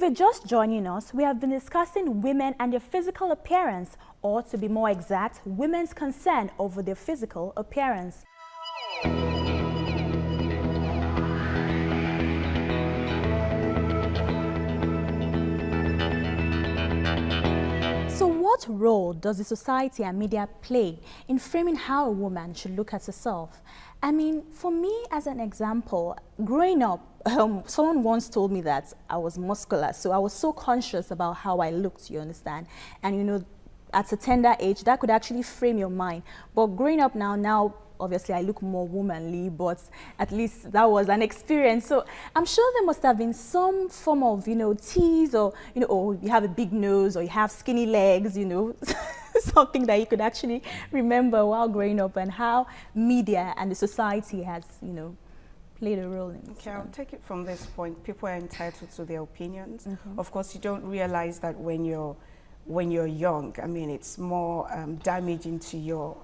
If you're just joining us, we have been discussing women and their physical appearance, or to be more exact, women's concern over their physical appearance. So what role does the society and media play in framing how a woman should look at herself? I mean, for me, as an example, growing up, someone once told me that I was muscular, so I was so conscious about how I looked, you understand? And you know, at a tender age, that could actually frame your mind. But growing up now, obviously I look more womanly, but at least that was an experience. So I'm sure there must have been some form of, tease, or, oh, you have a big nose, or you have skinny legs, something that you could actually remember while growing up, and how media and the society has, played a role in it. Okay, I'll take it from this point. People are entitled to their opinions. Of course, you don't realize that when you're young. I mean, it's more damaging to your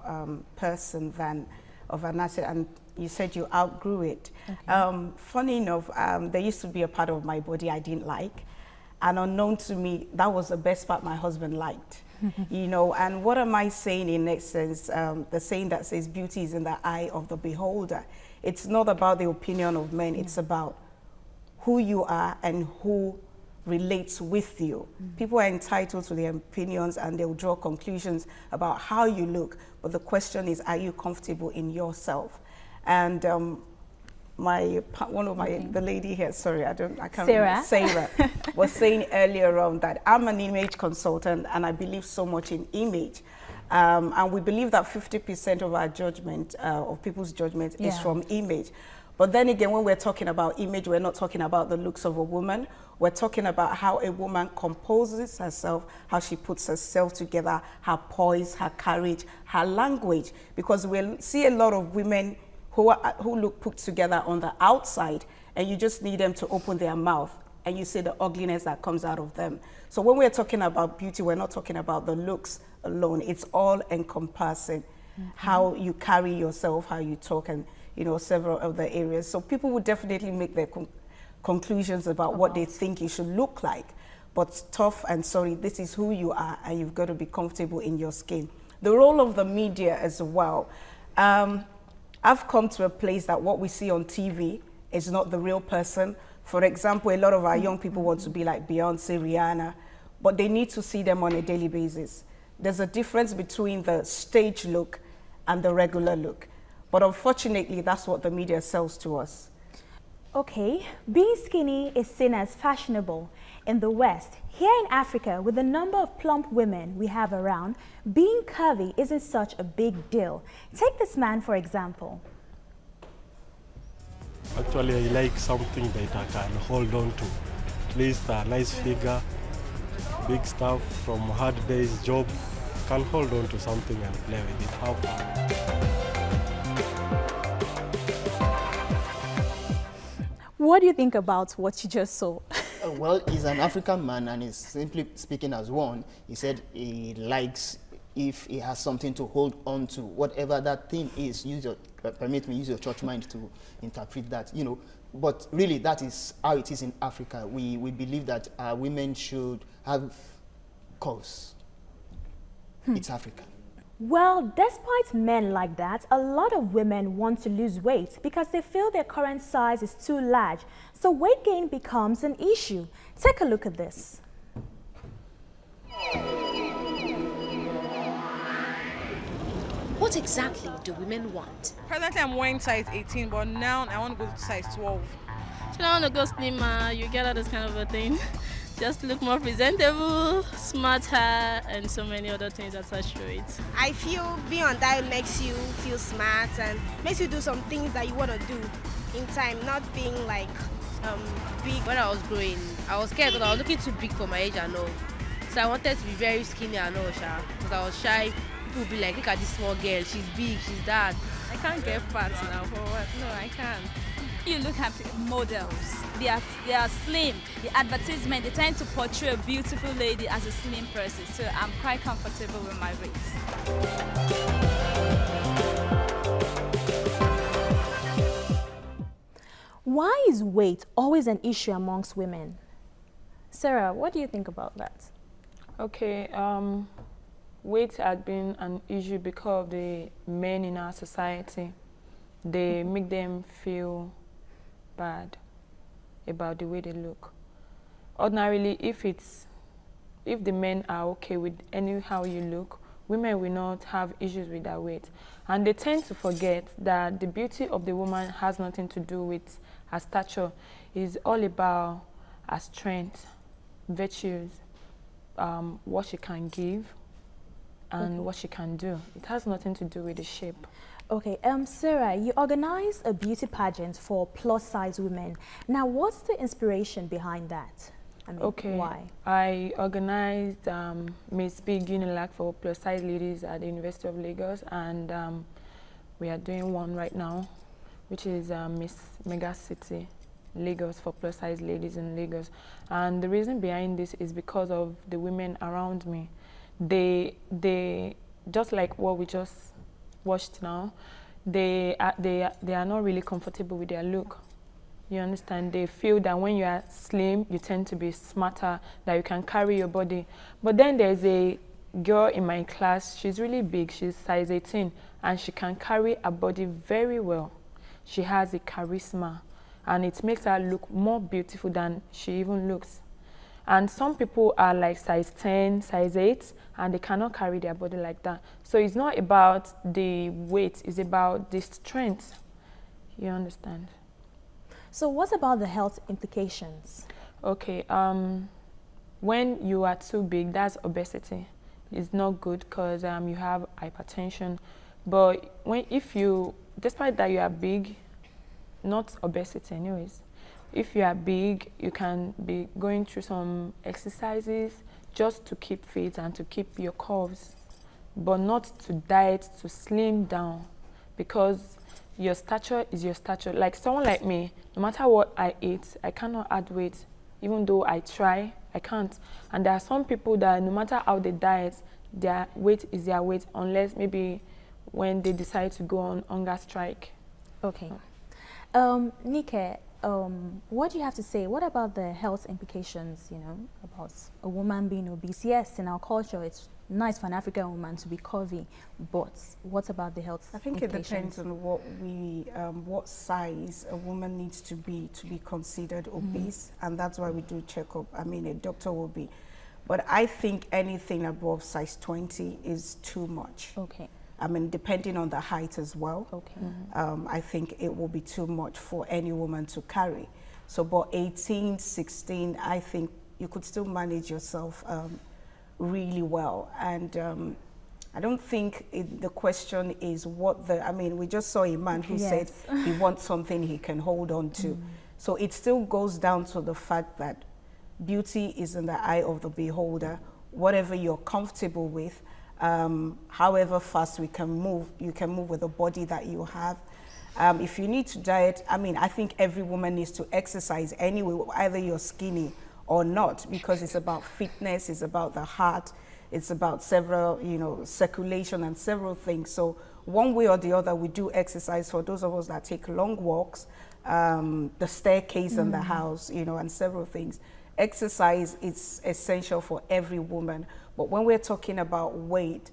person than of an asset. And you said you outgrew it. Okay. Funny enough, there used to be a part of my body I didn't like. And unknown to me, that was the best part my husband liked. And what am I saying in essence? The saying that says beauty is in the eye of the beholder. It's not about the opinion of men. It's about who you are and who relates with you. People are entitled to their opinions, and they'll draw conclusions about how you look. But the question is, are you comfortable in yourself? And the lady here, sorry, I can't remember, Sarah was saying earlier on that I'm an image consultant, and I believe so much in image. And we believe that 50% of our judgment, of people's judgment, is from image. But then again, when we're talking about image, we're not talking about the looks of a woman. We're talking about how a woman composes herself, how she puts herself together, her poise, her courage, her language. Because we'll see a lot of women who look put together on the outside, and you just need them to open their mouth, and you see the ugliness that comes out of them. So when we're talking about beauty, we're not talking about the looks alone. It's all encompassing. How you carry yourself, how you talk, and several other areas. So people would definitely make their conclusions about what they think you should look like. But tough and sorry, this is who you are, and you've got to be comfortable in your skin. The role of the media as well. I've come to a place that what we see on TV is not the real person. For example, a lot of our young people want to be like Beyonce, Rihanna, but they need to see them on a daily basis. There's a difference between the stage look and the regular look. But unfortunately, that's what the media sells to us. Okay, being skinny is seen as fashionable in the West. Here in Africa, with the number of plump women we have around, being curvy isn't such a big deal. Take this man, for example. Actually, I like something that I can hold on to. At least a nice figure, big stuff from hard days job. Can hold on to something and play with it. Have fun. What do you think about what you just saw? Well, he's an African man, and he's simply speaking as one. He said he likes if he has something to hold on to, whatever that thing is. Permit me use your church mind to interpret that, But really, that is how it is in Africa. We believe that women should have curves. It's Africa. Well, despite men like that, a lot of women want to lose weight because they feel their current size is too large. So weight gain becomes an issue. Take a look at this. What exactly do women want? Presently, I'm wearing size 18, but now I want to go to size 12. You don't want to go slimmer, you get all this kind of a thing. Just look more presentable, smarter, and so many other things attached to it. I feel being on diet makes you feel smart and makes you do some things that you want to do in time, not being like big. When I was growing, I was scared because I was looking too big for my age and all. So I wanted to be very skinny and all, because I was shy. People would be like, look at this small girl, she's big, she's that. I can't get fat now, for what? No, I can't. You look at models, they are slim. The advertisement, they tend to portray a beautiful lady as a slim person, so I'm quite comfortable with my weight. Why is weight always an issue amongst women? Sarah, what do you think about that? Okay, weight had been an issue because of the men in our society. They make them feel bad about the way they look. Ordinarily, if the men are okay with how you look, women will not have issues with their weight. And they tend to forget that the beauty of the woman has nothing to do with her stature. It's all about her strength, virtues, what she can give, and what she can do. It has nothing to do with the shape. Okay, Sarah, you organized a beauty pageant for plus-size women. Now, what's the inspiration behind that? I mean, why? I organized Miss Big Unilag for plus-size ladies at the University of Lagos, and we are doing one right now, which is Miss Mega City Lagos for plus-size ladies in Lagos. And the reason behind this is because of the women around me. They just like what we just watched now, they are not really comfortable with their look. You understand? They feel that when you are slim, you tend to be smarter, that you can carry your body. But then there's a girl in my class, she's really big, she's size 18, and she can carry her body very well. She has a charisma, and it makes her look more beautiful than she even looks. And some people are like size 10, size 8, and they cannot carry their body like that. So it's not about the weight, it's about the strength. You understand? So what about the health implications? Okay, when you are too big, that's obesity. It's not good because you have hypertension. But despite that you are big, not obesity anyways, if you are big, you can be going through some exercises just to keep fit and to keep your curves, but not to diet, to slim down, because your stature is your stature. Like someone like me, no matter what I eat, I cannot add weight. Even though I try, I can't. And there are some people that no matter how they diet, their weight is their weight, unless maybe when they decide to go on hunger strike. Okay. Nike, what do you have to say? What about the health implications, about a woman being obese? Yes, in our culture, it's nice for an African woman to be curvy, but what about the health implications? I think it depends on what size a woman needs to be considered obese, and that's why we do checkup. I mean, a doctor will be, but I think anything above size 20 is too much. Okay. I mean, depending on the height as well. Okay. I think it will be too much for any woman to carry. So, but 18, 16, I think you could still manage yourself really well. And I don't think the question is we just saw a man who said he wants something he can hold on to. So it still goes down to the fact that beauty is in the eye of the beholder. Whatever you're comfortable with, however fast you can move with the body that you have. If you need to diet, I think every woman needs to exercise anyway, either you're skinny or not, because it's about fitness, it's about the heart, it's about several, circulation and several things. So one way or the other, we do exercise for those of us that take long walks, the staircase in the house, and several things. Exercise is essential for every woman. But when we're talking about weight,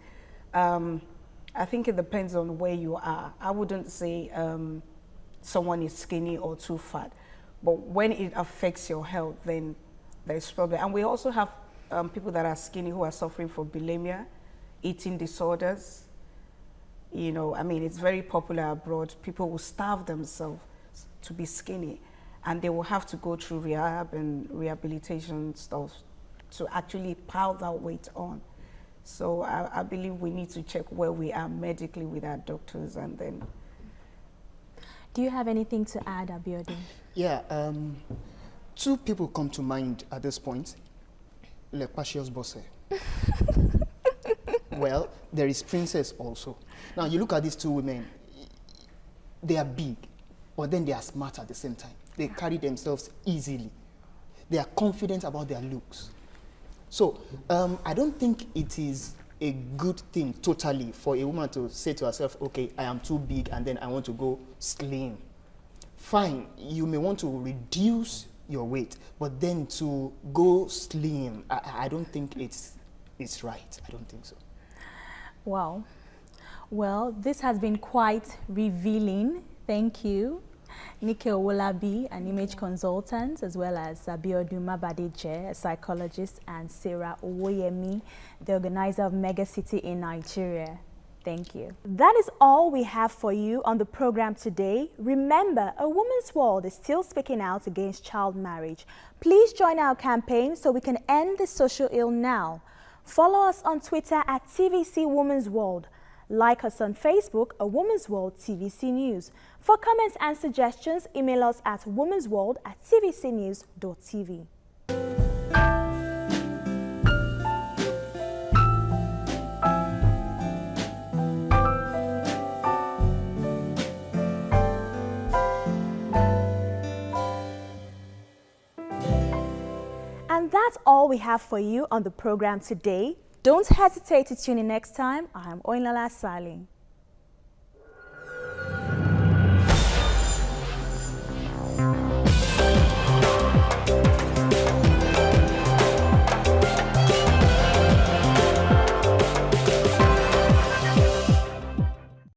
I think it depends on where you are. I wouldn't say someone is skinny or too fat. But when it affects your health, then there's problem. And we also have people that are skinny who are suffering from bulimia, eating disorders. It's very popular abroad. People will starve themselves to be skinny, and they will have to go through rehab and rehabilitation stuff to actually pile that weight on. So I believe we need to check where we are medically with our doctors, and then. Do you have anything to add, Abiodun? Yeah, two people come to mind at this point. Lepasius Bosse. Well, there is Princess also. Now you look at these two women, they are big, but then they are smart at the same time. They carry themselves easily. They are confident about their looks. So I don't think it is a good thing totally for a woman to say to herself, okay, I am too big and then I want to go slim. Fine, you may want to reduce your weight. But then to go slim, I don't think it's right. I don't think so. Wow. Well, this has been quite revealing. Thank you. Nike Owolabi, an image consultant, as well as Abiodun Mabadeje, a psychologist, and Sarah Owoyemi, the organizer of Mega City in Nigeria. Thank you. That is all we have for you on the program today. Remember, a woman's world is still speaking out against child marriage. Please join our campaign so we can end this social ill now. Follow us on Twitter at TVC Women's World. Like us on Facebook, A Woman's World TVC News. For comments and suggestions, email us at womansworld@tvcnews.tv. And that's all we have for you on the program today. Don't hesitate to tune in next time. I am Oyinlola Sale.